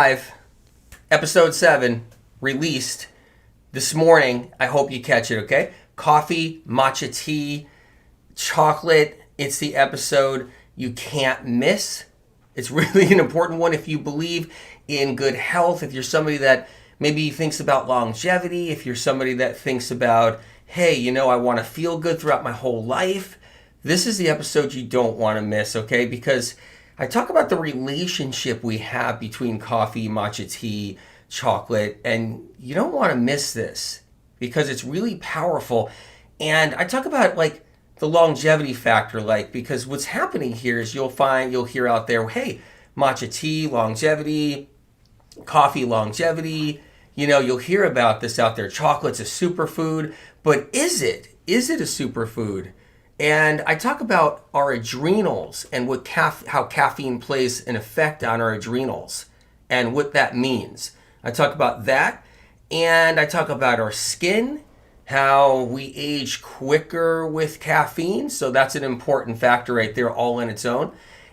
5, episode 7, released this morning. I hope you catch it, okay? Coffee, matcha tea, chocolate. It's the episode you can't miss. It's really an important one if you believe in good health, if you're somebody that maybe thinks about longevity, if you're somebody that thinks about, hey, I want to feel good throughout my whole life. This is the episode you don't want to miss, okay? Because I talk about the relationship we have between coffee, matcha tea, chocolate, and you don't want to miss this because it's really powerful. And I talk about like the longevity factor, because what's happening here is you'll hear out there, hey, matcha tea, longevity, coffee, longevity. You'll hear about this out there. Chocolate's a superfood, but is it? Is it a superfood? And I talk about our adrenals and how caffeine plays an effect on our adrenals and what that means. I talk about that, and I talk about our skin, how we age quicker with caffeine, so that's an important factor right there all in its own,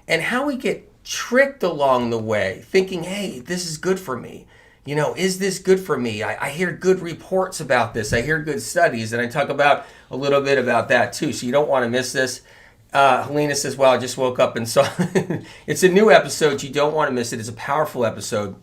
and how we get tricked along the way, thinking, hey, this is good for me. Is this good for me? I hear good reports about this. I hear good studies, and I talk about a little bit about that too. So you don't want to miss this. Helena says, well, I just woke up and saw it's a new episode. You don't want to miss it. It's a powerful episode,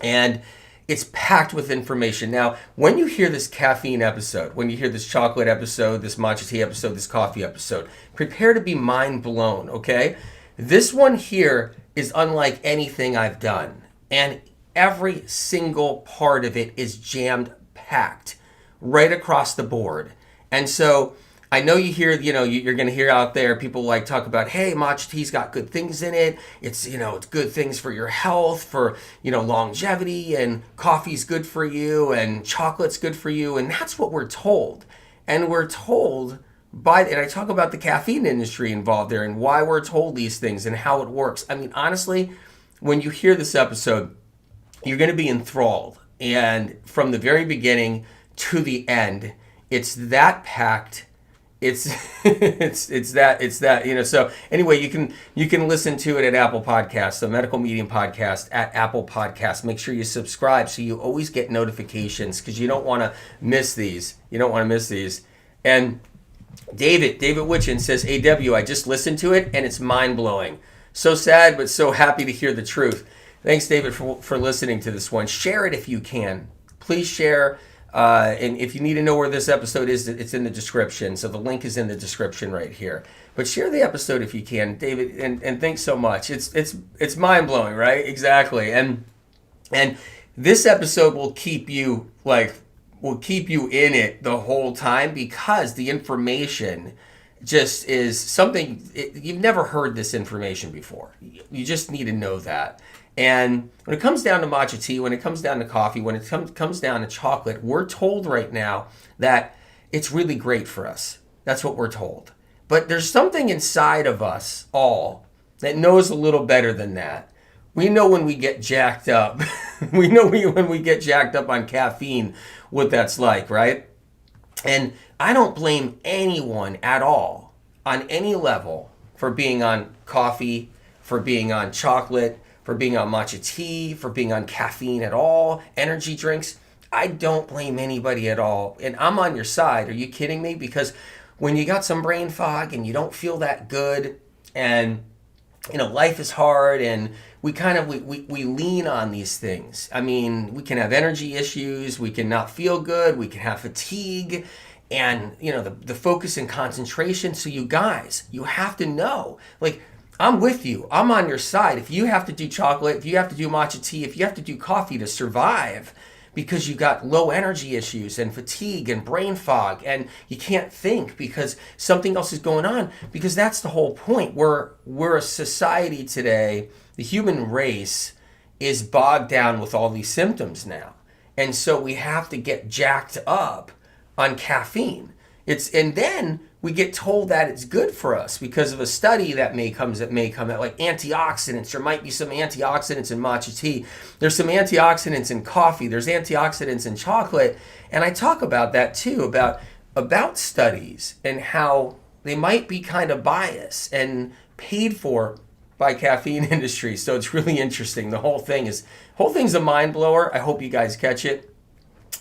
and it's packed with information. Now, when you hear this caffeine episode, when you hear this chocolate episode, this matcha tea episode, this coffee episode, prepare to be mind blown, okay? This one here is unlike anything I've done, and every single part of it is jammed packed right across the board. And so I know you hear, you're going to hear out there people talk about, hey, matcha tea's got good things in it. It's, it's good things for your health, for, longevity, and coffee's good for you, and chocolate's good for you. And that's what we're told. And we're told and I talk about the caffeine industry involved there and why we're told these things and how it works. I mean, honestly, when you hear this episode, you're going to be enthralled. And from the very beginning to the end, it's that packed. It's that. So anyway, you can listen to it at Apple Podcasts, the Medical Medium Podcast at Apple Podcasts. Make sure you subscribe so you always get notifications because you don't want to miss these. And David Witchin says, AW, I just listened to it and it's mind blowing. So sad, but so happy to hear the truth. Thanks, David, for listening to this one. Share it if you can. Please share. And if you need to know where this episode is, it's in the description. So the link is in the description right here. But share the episode if you can, David. And thanks so much. It's mind blowing, right? Exactly. And this episode will keep you in it the whole time because the information just is something you've never heard this information before. You just need to know that. And when it comes down to matcha tea, when it comes down to coffee, when it comes down to chocolate, we're told right now that it's really great for us. That's what we're told. But there's something inside of us all that knows a little better than that. We know when we get jacked up. We know when we get jacked up on caffeine, what that's like, right? And I don't blame anyone at all on any level for being on coffee, for being on chocolate, for being on matcha tea, for being on caffeine at all, energy drinks. I don't blame anybody at all. And I'm on your side. Are you kidding me? Because when you got some brain fog and you don't feel that good and life is hard and we lean on these things. I mean, we can have energy issues, we can not feel good, we can have fatigue and the focus and concentration. So you guys, you have to know, I'm with you. I'm on your side. If you have to do chocolate, if you have to do matcha tea, if you have to do coffee to survive because you got low energy issues and fatigue and brain fog and you can't think because something else is going on, because that's the whole point. We're a society today, the human race is bogged down with all these symptoms now. And so we have to get jacked up on caffeine. And then we get told that it's good for us because of a study that may come out, like antioxidants. There might be some antioxidants in matcha tea. There's some antioxidants in coffee. There's antioxidants in chocolate. And I talk about that too, about studies and how they might be kind of biased and paid for by caffeine industry. So it's really interesting. The whole thing's a mind blower. I hope you guys catch it,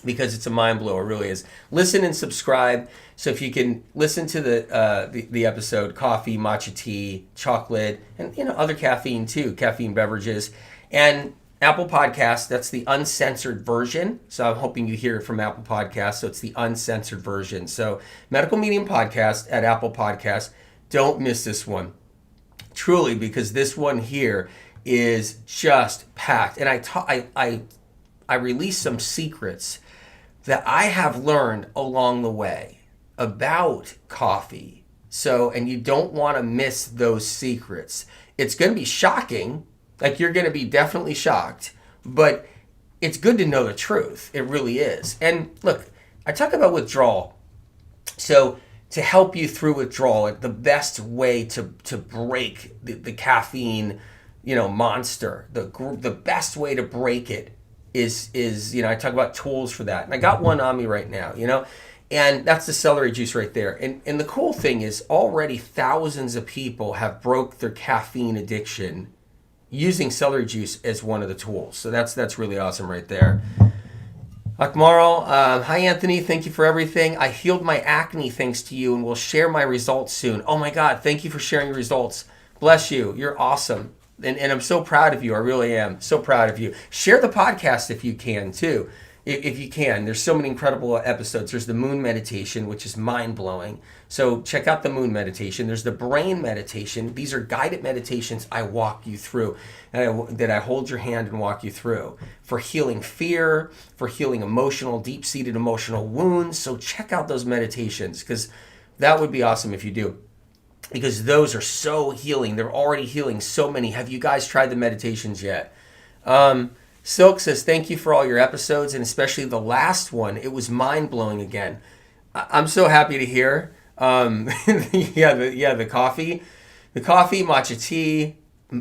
because it's a mind blower, it really is. Listen and subscribe. So if you can listen to the episode, coffee, matcha tea, chocolate, and other caffeine too, caffeine beverages, and Apple Podcasts, that's the uncensored version. So I'm hoping you hear it from Apple Podcasts. So it's the uncensored version. So Medical Medium Podcast at Apple Podcasts. Don't miss this one, truly, because this one here is just packed. And I released some secrets that I have learned along the way about coffee. So, and you don't want to miss those secrets. It's going to be shocking. Like, you're going to be definitely shocked, but it's good to know the truth. It really is. And look, I talk about withdrawal. So to help you through withdrawal, like the best way to break the caffeine, monster, the best way to break it is I talk about tools for that. And I got one on me right now, and that's the celery juice right there. And the cool thing is, already thousands of people have broke their caffeine addiction using celery juice as one of the tools. So that's really awesome right there. Akmaral, hi Anthony, thank you for everything. I healed my acne thanks to you and will share my results soon. Oh my God, thank you for sharing your results. Bless you, you're awesome. And I'm so proud of you, I really am. So proud of you. Share the podcast if you can too. If you can, there's so many incredible episodes. There's the moon meditation, which is mind-blowing. So check out the moon meditation. There's the brain meditation. These are guided meditations I walk you through, that I hold your hand and walk you through for healing fear, for healing deep-seated emotional wounds. So check out those meditations, because that would be awesome if you do, because those are so healing. They're already healing so many. Have you guys tried the meditations yet? Silk says, thank you for all your episodes, and especially the last one. It was mind-blowing again. I'm so happy to hear. The coffee, matcha tea,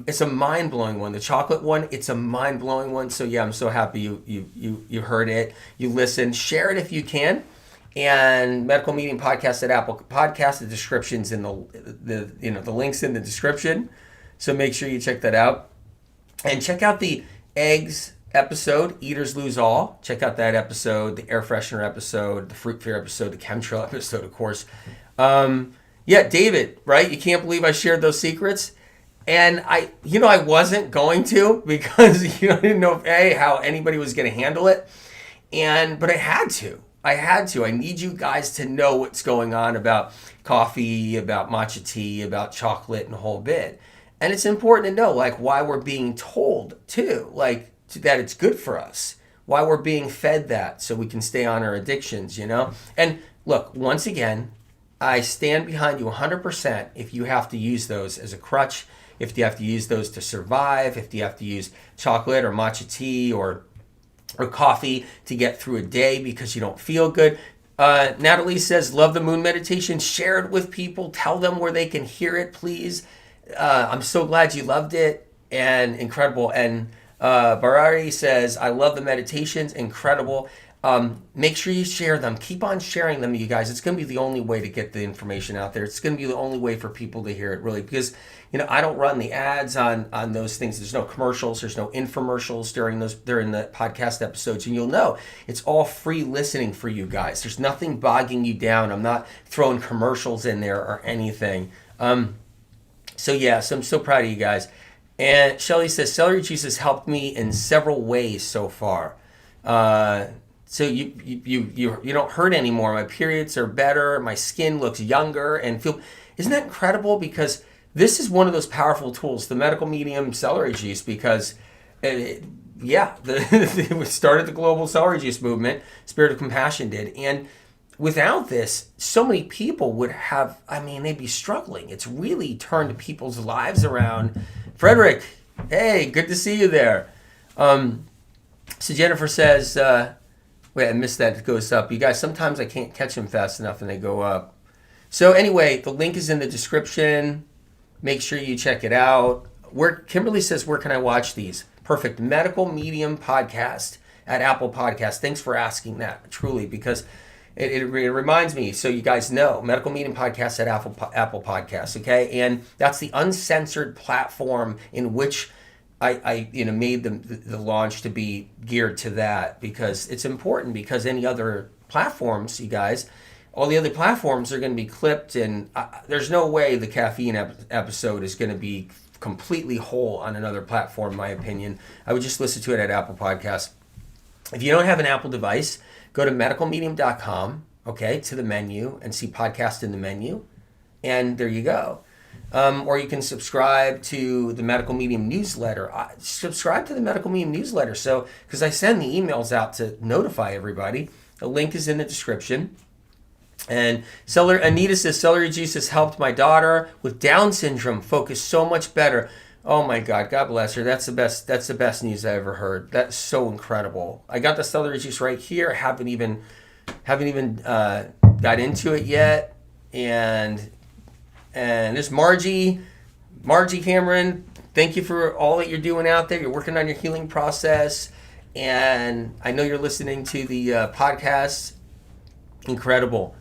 it's a mind-blowing one. The chocolate one, it's a mind-blowing one. So yeah, I'm so happy you heard it. You listened. Share it if you can. And Medical Medium Podcast at Apple Podcast, the description's in the links in the description. So make sure you check that out. And check out the eggs episode, Eaters Lose All. Check out that episode, the air freshener episode, the fruit fair episode, the chemtrail episode, of course. David, right? You can't believe I shared those secrets. And I wasn't going to, because I didn't know how anybody was going to handle it. But I had to. I need you guys to know what's going on about coffee, about matcha tea, about chocolate, and a whole bit. And it's important to know, why we're being told, too, that it's good for us, why we're being fed that so we can stay on our addictions, And look, once again, I stand behind you 100% if you have to use those as a crutch, if you have to use those to survive, if you have to use chocolate or matcha tea or coffee to get through a day because you don't feel good. Natalie says, love the moon meditation. Share it with people. Tell them where they can hear it, please. I'm so glad you loved it, and incredible. And Barari says, I love the meditations, incredible. Make sure you share them. Keep on sharing them, you guys. It's going to be the only way to get the information out there. It's going to be the only way for people to hear it, really, because I don't run the ads on those things. There's no commercials. There's no infomercials during the podcast episodes, and you'll know it's all free listening for you guys. There's nothing bogging you down. I'm not throwing commercials in there or anything. So I'm so proud of you guys. And Shelly says, celery juice has helped me in several ways so far. So you don't hurt anymore. My periods are better. My skin looks younger and isn't that incredible? Because this is one of those powerful tools, the Medical Medium celery juice, because it started the global celery juice movement. Spirit of Compassion did. And without this, so many people would have, they'd be struggling. It's really turned people's lives around. Frederick, hey, good to see you there. So Jennifer says, wait, I missed that. It goes up. You guys, sometimes I can't catch them fast enough and they go up. So anyway, the link is in the description. Make sure you check it out. Kimberly says, where can I watch these? Perfect. Medical Medium Podcast at Apple Podcast. Thanks for asking that, truly, because it reminds me, so you guys know, Medical Meeting Podcast at Apple Podcasts, okay? And that's the uncensored platform in which I made the launch to be geared to that, because it's important, because any other platforms, you guys, all the other platforms are going to be clipped, and there's no way the caffeine episode is going to be completely whole on another platform, in my opinion. I would just listen to it at Apple Podcasts. If you don't have an Apple device, go to medicalmedium.com, okay, to the menu, and see podcast in the menu, and there you go. Or you can subscribe to the Medical Medium newsletter. Subscribe to the Medical Medium newsletter, because I send the emails out to notify everybody. The link is in the description. And Anita says, celery juice has helped my daughter with Down syndrome focus so much better. Oh my God, God bless her. That's the best news I ever heard. That's so incredible. I got the celery juice right here. I haven't even got into it yet. And there's Margie Cameron. Thank you for all that you're doing out there. You're working on your healing process, and I know you're listening to the podcast. Incredible.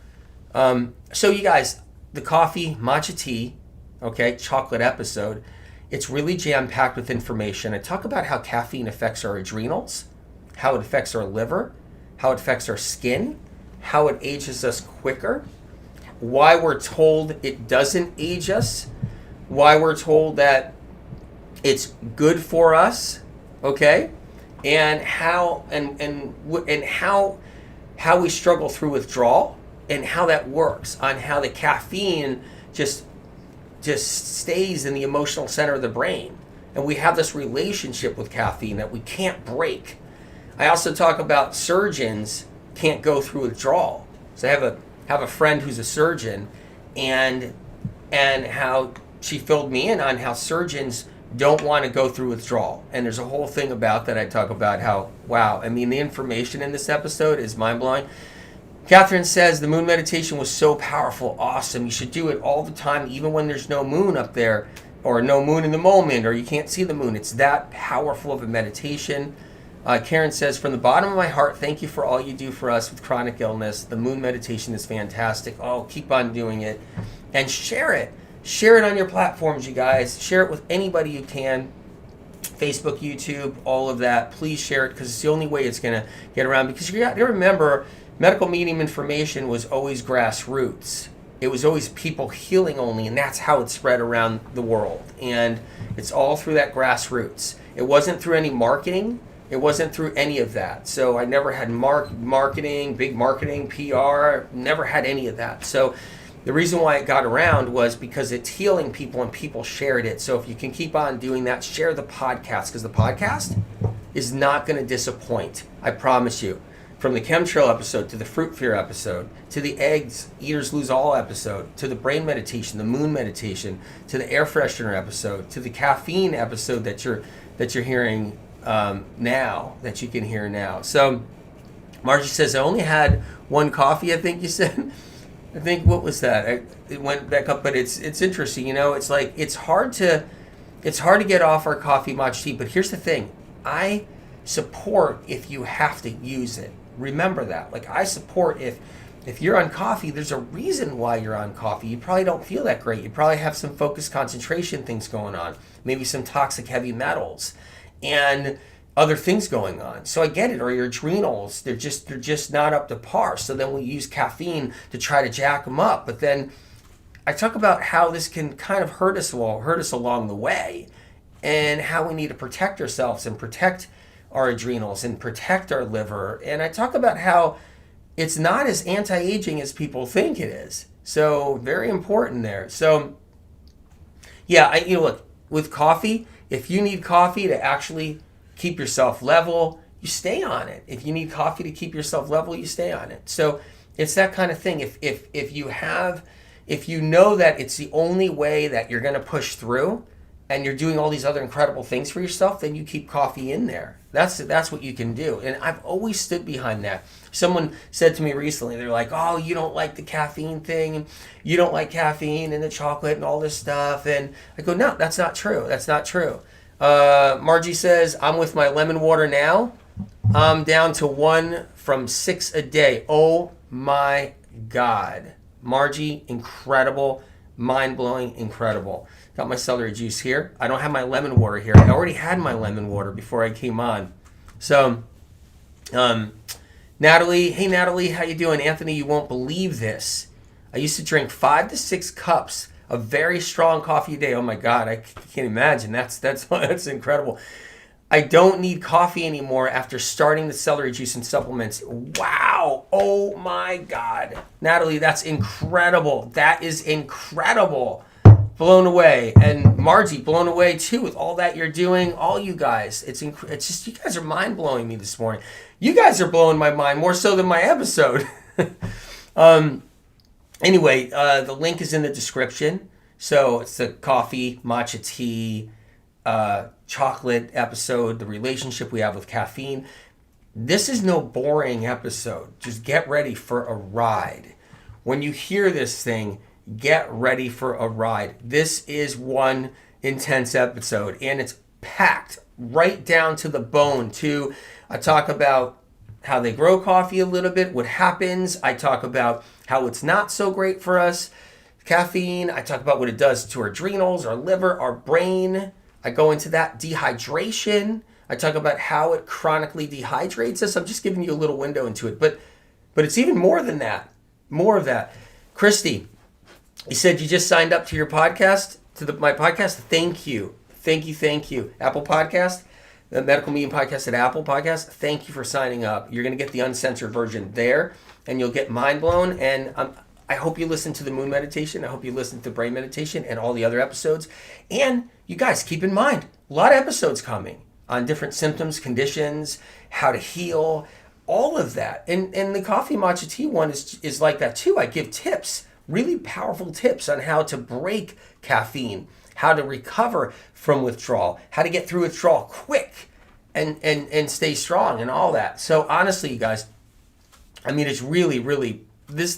So you guys, the coffee matcha tea, okay, chocolate episode, it's really jam-packed with information. I talk about how caffeine affects our adrenals, how it affects our liver, how it affects our skin, how it ages us quicker, why we're told it doesn't age us, why we're told that it's good for us, okay, and how how we struggle through withdrawal, and how that works, on how the caffeine just stays in the emotional center of the brain. And we have this relationship with caffeine that we can't break. I also talk about surgeons can't go through withdrawal. So I have a friend who's a surgeon, and how she filled me in on how surgeons don't want to go through withdrawal. And there's a whole thing about that. I talk about how, wow, I mean, the information in this episode is mind-blowing. Catherine says, the moon meditation was so powerful, awesome. You should do it all the time, even when there's no moon up there, or no moon in the moment, or you can't see the moon. It's that powerful of a meditation. Karen says, from the bottom of my heart, thank you for all you do for us with chronic illness. The moon meditation is fantastic. Oh, keep on doing it. And share it. Share it on your platforms, you guys. Share it with anybody you can. Facebook, YouTube, all of that. Please share it, because it's the only way it's going to get around. Because you got to remember, medical medium information was always grassroots. It was always people healing only, and that's how it spread around the world. And it's all through that grassroots. It wasn't through any marketing. It wasn't through any of that. So I never had marketing, big marketing, PR, never had any of that. So the reason why it got around was because it's healing people and people shared it. So if you can keep on doing that, share the podcast, because the podcast is not going to disappoint. I promise you. From the chemtrail episode to the fruit fear episode, to the eggs eaters lose all episode, to the brain meditation, the moon meditation, to the air freshener episode, to the caffeine episode that you're hearing now, that you can hear now. So Margie says, I only had one coffee, I think you said. I think, what was that? It went back up, but it's interesting. It's like it's hard to get off our coffee matcha tea. But here's the thing: I support if you have to use it. Remember that. Like, I support if you're on coffee, there's a reason why you're on coffee. You probably don't feel that great. You probably have some focus concentration things going on, maybe some toxic heavy metals and other things going on. So I get it. Or your adrenals, they're just not up to par. So then we use caffeine to try to jack them up. But then I talk about how this can kind of hurt us along the way, and how we need to protect ourselves and protect our adrenals and protect our liver. And I talk about how it's not as anti-aging as people think it is. So very important there. So yeah, look, with coffee, if you need coffee to actually keep yourself level, you stay on it. If you need coffee to keep yourself level, you stay on it. So it's that kind of thing. If you know that it's the only way that you're going to push through, and you're doing all these other incredible things for yourself, then you keep coffee in there. That's what you can do. And I've always stood behind that. Someone said to me recently, they're like, oh, you don't like the caffeine thing, you don't like caffeine and the chocolate and all this stuff. And I go, no, that's not true. That's not true. Margie says, I'm with my lemon water now. I'm down to 1 from 6 a day. Oh my God. Margie, incredible, mind-blowing, incredible. Got my celery juice here. I don't have my lemon water here. I already had my lemon water before I came on. So, Natalie, hey Natalie, how you doing? Anthony, you won't believe this. I used to drink 5 to 6 cups of very strong coffee a day. Oh my God, I can't imagine. That's incredible. I don't need coffee anymore after starting the celery juice and supplements. Wow. Oh my God. Natalie, that's incredible. That is incredible. Blown away. And Margie, blown away too with all that you're doing. All you guys. It's just, you guys are mind blowing me this morning. You guys are blowing my mind more so than my episode. Anyway, the link is in the description. So it's the coffee, matcha tea, chocolate episode, the relationship we have with caffeine. This is no boring episode. Just get ready for a ride. When you hear this thing, get ready for a ride. This is one intense episode, and it's packed right down to the bone too. I talk about how they grow coffee a little bit, what happens. I talk about how it's not so great for us, caffeine. I talk about what it does to our adrenals, our liver, our brain. I go into that. Dehydration. I talk about how it chronically dehydrates us. I'm just giving you a little window into it. But it's even more than that. More of that. Christy, you said you just signed up to your podcast, to my podcast. Thank you. Thank you. Apple Podcast, the Medical Medium Podcast at Apple Podcast. Thank you for signing up. You're going to get the uncensored version there, and you'll get mind blown. And I hope you listen to the moon meditation. I hope you listen to the brain meditation and all the other episodes. And you guys, keep in mind, a lot of episodes coming on different symptoms, conditions, how to heal, all of that. And the coffee matcha tea one is like that too. I give tips, really powerful tips on how to break caffeine, how to recover from withdrawal, how to get through withdrawal quick and stay strong and all that. So honestly, you guys, I mean, it's really, really, this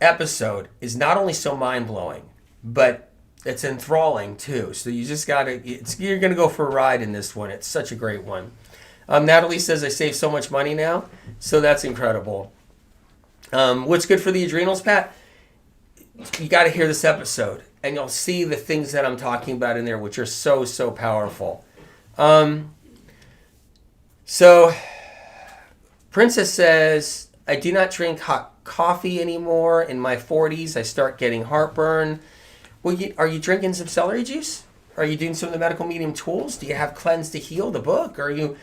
episode is not only so mind-blowing, but it's enthralling too. So you just you're going to go for a ride in this one. It's such a great one. Natalie says, I save so much money now. So that's incredible. What's good for the adrenals, Pat? You got to hear this episode and you'll see the things that I'm talking about in there, which are so, so powerful. So Princess says, I do not drink hot coffee anymore. In my 40s, I start getting heartburn. Well, are you drinking some celery juice? Are you doing some of the medical medium tools? Do you have Cleanse to Heal, the book? Are you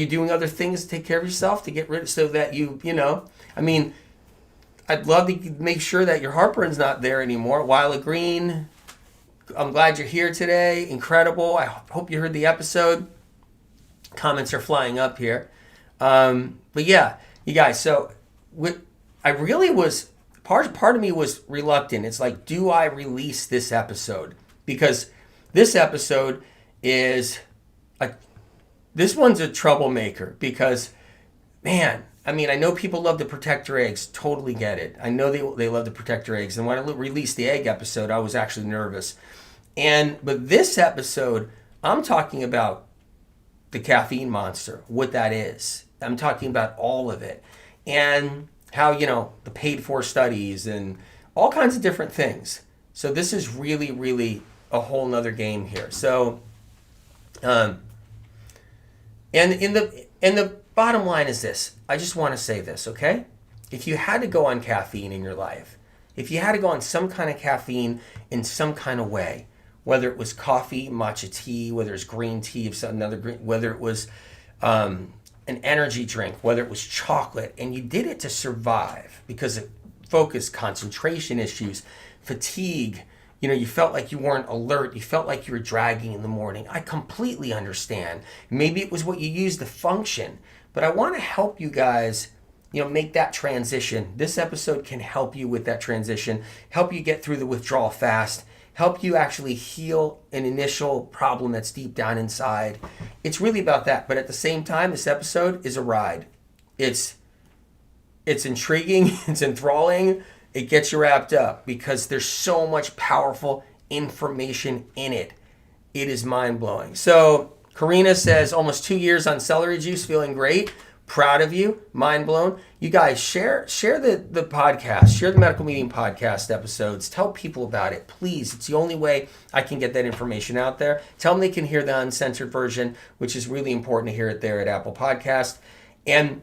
doing other things to take care of yourself to get rid of, so that I mean, I'd love to make sure that your heartburn's not there anymore. Wile of Green, I'm glad you're here today. Incredible. I hope you heard the episode. Comments are flying up here. But yeah, you guys, so I really was, part of me was reluctant. It's like, do I release this episode? Because this episode this one's a troublemaker because, man, I mean, I know people love to protect their eggs. Totally get it. I know they love to protect their eggs. And when I released the egg episode, I was actually nervous. But this episode, I'm talking about the caffeine monster, what that is. I'm talking about all of it. And how, the paid for studies and all kinds of different things. So this is really, really a whole nother game here. So, and the bottom line is this. I just want to say this, okay? If you had to go on caffeine in your life, if you had to go on some kind of caffeine in some kind of way, whether it was coffee, matcha tea, whether it's green tea, whether it was an energy drink, whether it was chocolate, and you did it to survive because of focus, concentration issues, fatigue, you felt like you weren't alert, you felt like you were dragging in the morning. I completely understand. Maybe it was what you used to function, but I want to help you guys, make that transition. This episode can help you with that transition, help you get through the withdrawal fast, help you actually heal an initial problem that's deep down inside. It's really about that. But at the same time, this episode is a ride. It's intriguing. It's enthralling. It gets you wrapped up because there's so much powerful information in it. It is mind-blowing. So Karina says, almost 2 years on celery juice, feeling great. Proud of you. Mind blown. You guys share the podcast. Share the Medical Meeting podcast episodes. Tell people about it, please. It's the only way I can get that information out there. Tell them they can hear the uncensored version, which is really important to hear it there at Apple Podcast. And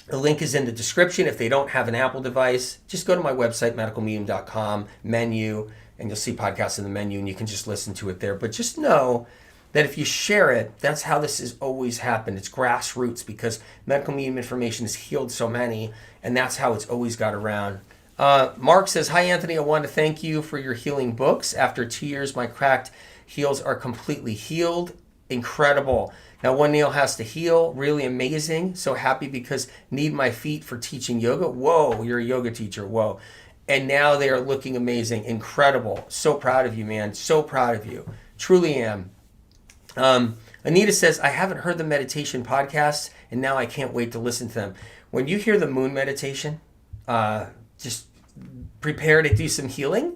the link is in the description. If they don't have an Apple device, just go to my website, medicalmedium.com, menu, and you'll see podcasts in the menu, and you can just listen to it there. But just know that if you share it, that's how this has always happened. It's grassroots because medical medium information has healed so many, and that's how it's always got around. Mark says, hi, Anthony. I want to thank you for your healing books. After 2 years, my cracked heels are completely healed. Incredible. Now, one nail has to heal. Really amazing. So happy because need my feet for teaching yoga. Whoa, you're a yoga teacher. Whoa. And now they are looking amazing. Incredible. So proud of you, man. So proud of you. Truly am. Anita says, I haven't heard the meditation podcasts, and now I can't wait to listen to them. When you hear the moon meditation, just prepare to do some healing,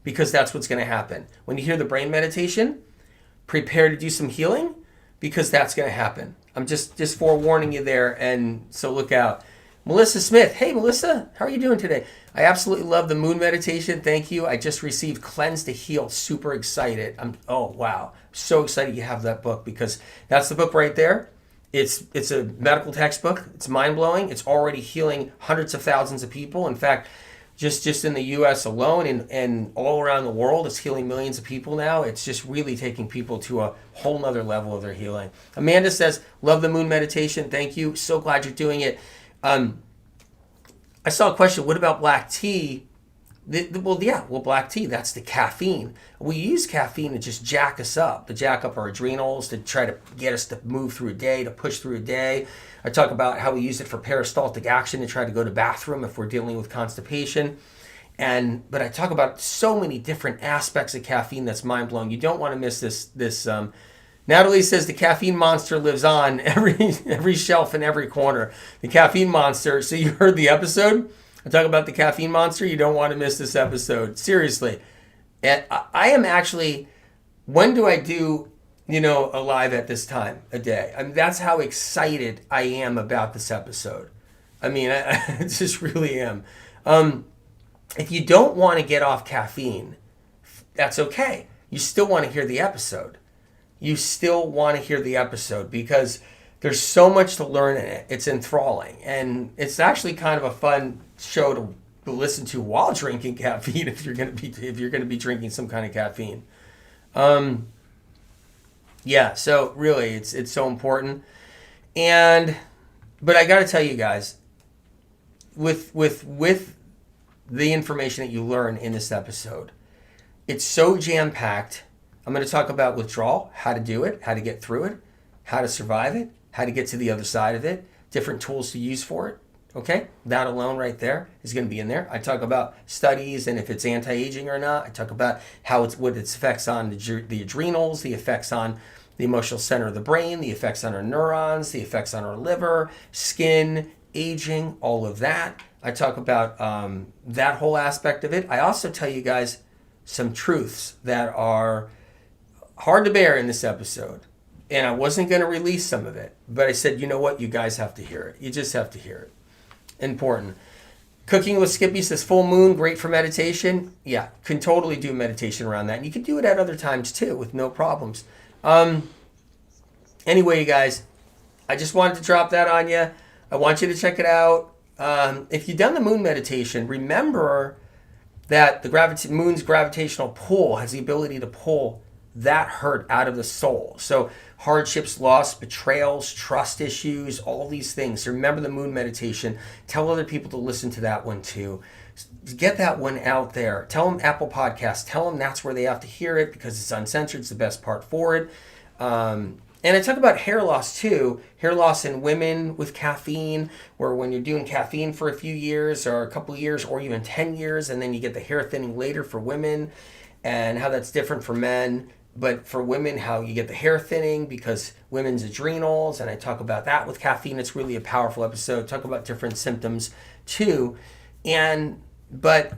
because that's what's going to happen. When you hear the brain meditation, prepare to do some healing, because that's going to happen. I'm just forewarning you there, and so look out. Melissa Smith. Hey, Melissa. How are you doing today? I absolutely love the moon meditation. Thank you. I just received Cleanse to Heal. Super excited. Oh, wow. So excited you have that book, because that's the book right there. It's a medical textbook. It's mind-blowing. It's already healing hundreds of thousands of people. In fact, just in the U.S. alone and all around the world, it's healing millions of people now. It's just really taking people to a whole nother level of their healing. Amanda says, love the moon meditation. Thank you. So glad you're doing it. I saw a question, what about black tea? Black tea, that's the caffeine. We use caffeine to just jack us up, to jack up our adrenals, to try to get us to move through a day, to push through a day. I talk about how we use it for peristaltic action, to try to go to the bathroom if we're dealing with constipation. But I talk about so many different aspects of caffeine that's mind-blowing. You don't want to miss this. Natalie says the caffeine monster lives on every shelf in every corner. The caffeine monster. So you heard the episode? I talk about the caffeine monster. You don't want to miss this episode. Seriously. And I am actually, when do I do, a live at this time a day? I mean, that's how excited I am about this episode. I mean, I just really am. If you don't want to get off caffeine, that's okay. You still want to hear the episode. You still want to hear the episode because there's so much to learn in it. It's enthralling, and it's actually kind of a fun show to listen to while drinking caffeine if you're going to be drinking some kind of caffeine. So really it's so important. But I got to tell you guys, with the information that you learn in this episode, it's so jam-packed. I'm going to talk about withdrawal, how to do it, how to get through it, how to survive it, how to get to the other side of it, different tools to use for it. Okay? That alone right there is going to be in there. I talk about studies and if it's anti-aging or not. I talk about what its effects on the adrenals, the effects on the emotional center of the brain, the effects on our neurons, the effects on our liver, skin, aging, all of that. I talk about that whole aspect of it. I also tell you guys some truths that are hard to bear in this episode. And I wasn't going to release some of it. But I said, you know what? You guys have to hear it. You just have to hear it. Important. Cooking with Skippy says full moon, great for meditation. Yeah, can totally do meditation around that. And you can do it at other times too with no problems. Anyway, you guys, I just wanted to drop that on you. I want you to check it out. If you've done the moon meditation, remember that the moon's gravitational pull has the ability to pull that hurt out of the soul. So hardships, loss, betrayals, trust issues, all these things. So remember the moon meditation. Tell other people to listen to that one too. Get that one out there. Tell them Apple Podcasts. Tell them that's where they have to hear it because it's uncensored. It's the best part for it. And I talk about hair loss too. Hair loss in women with caffeine, where when you're doing caffeine for a few years or a couple of years or even 10 years, and then you get the hair thinning later for women, and how that's different for men. But for women, how you get the hair thinning because women's adrenals, and I talk about that with caffeine. It's really a powerful episode. Talk about different symptoms too. But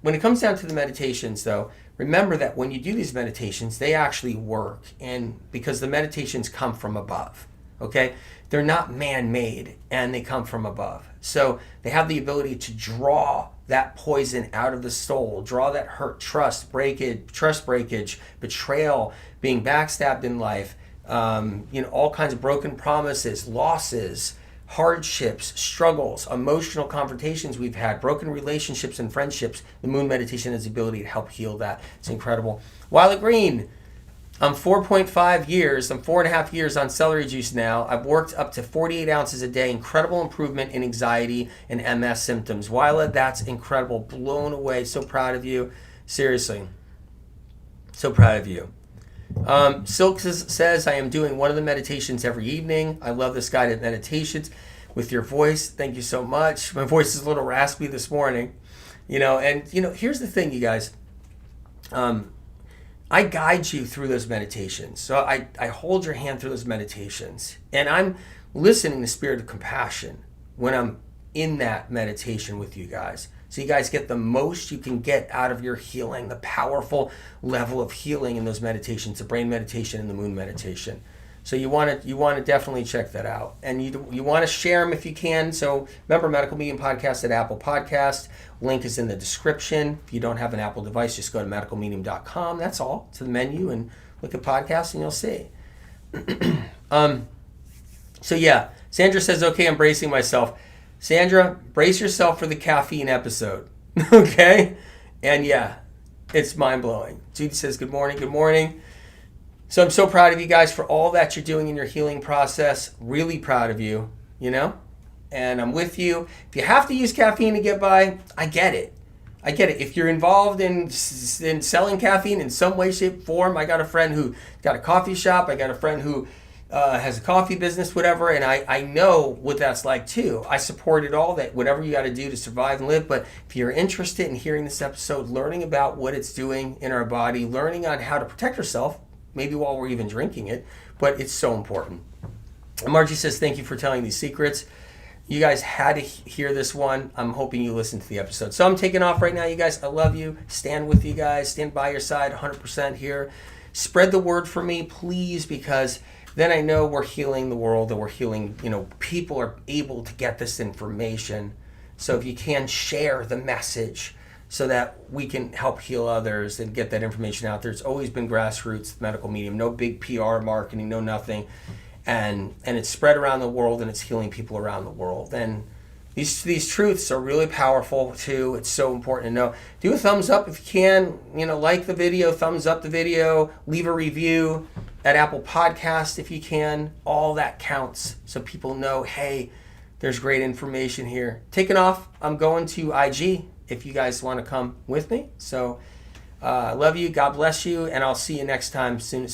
when it comes down to the meditations though, remember that when you do these meditations, they actually work, and because the meditations come from above. okay? They're not man-made, and they come from above. So they have the ability to draw that poison out of the soul, draw that hurt, trust breakage, betrayal, being backstabbed in life, all kinds of broken promises, losses, hardships, struggles, emotional confrontations we've had, broken relationships and friendships. The moon meditation has the ability to help heal that. It's incredible. Violet Green, I'm 4.5 years, I'm 4.5 years on celery juice now. I've worked up to 48 ounces a day. Incredible improvement in anxiety and MS symptoms. Violet, that's incredible. Blown away. So proud of you. Seriously. So proud of you. Silk says, I am doing one of the meditations every evening. I love this guided meditations with your voice. Thank you so much. My voice is a little raspy this morning. Here's the thing, you guys. I guide you through those meditations. So I hold your hand through those meditations. And I'm listening to spirit of compassion when I'm in that meditation with you guys. So you guys get the most you can get out of your healing, the powerful level of healing in those meditations, the brain meditation and the moon meditation. So you want to definitely check that out. And you want to share them if you can. So remember, Medical Medium Podcast at Apple Podcast. Link is in the description. If you don't have an Apple device, just go to medicalmedium.com. That's all. To the menu and look at podcasts and you'll see. So yeah, Sandra says, okay, I'm bracing myself. Sandra, brace yourself for the caffeine episode. Okay? And yeah, it's mind-blowing. Judy says, good morning, good morning. So I'm so proud of you guys for all that you're doing in your healing process. Really proud of you, and I'm with you. If you have to use caffeine to get by, I get it. If you're involved in selling caffeine in some way, shape, form, I got a friend who got a coffee shop. I got a friend who has a coffee business, whatever, and I know what that's like too. I support it all, that whatever you got to do to survive and live. But if you're interested in hearing this episode, learning about what it's doing in our body, learning on how to protect yourself, maybe while we're even drinking it, but it's so important. And Margie says, thank you for telling these secrets. You guys had to hear this one. I'm hoping you listened to the episode. So I'm taking off right now, you guys. I love you. Stand with you guys. Stand by your side 100% here. Spread the word for me, please, because then I know we're healing the world and we're healing, people are able to get this information. So if you can, share the message so that we can help heal others and get that information out there. It's always been grassroots medical medium, no big PR marketing, no nothing. And it's spread around the world and it's healing people around the world. And these truths are really powerful too. It's so important to know. Do a thumbs up if you can, like the video, thumbs up the video, leave a review at Apple Podcast if you can. All that counts so people know, hey, there's great information here. Taking off, I'm going to IG if you guys want to come with me. So I love you. God bless you. And I'll see you next time soon.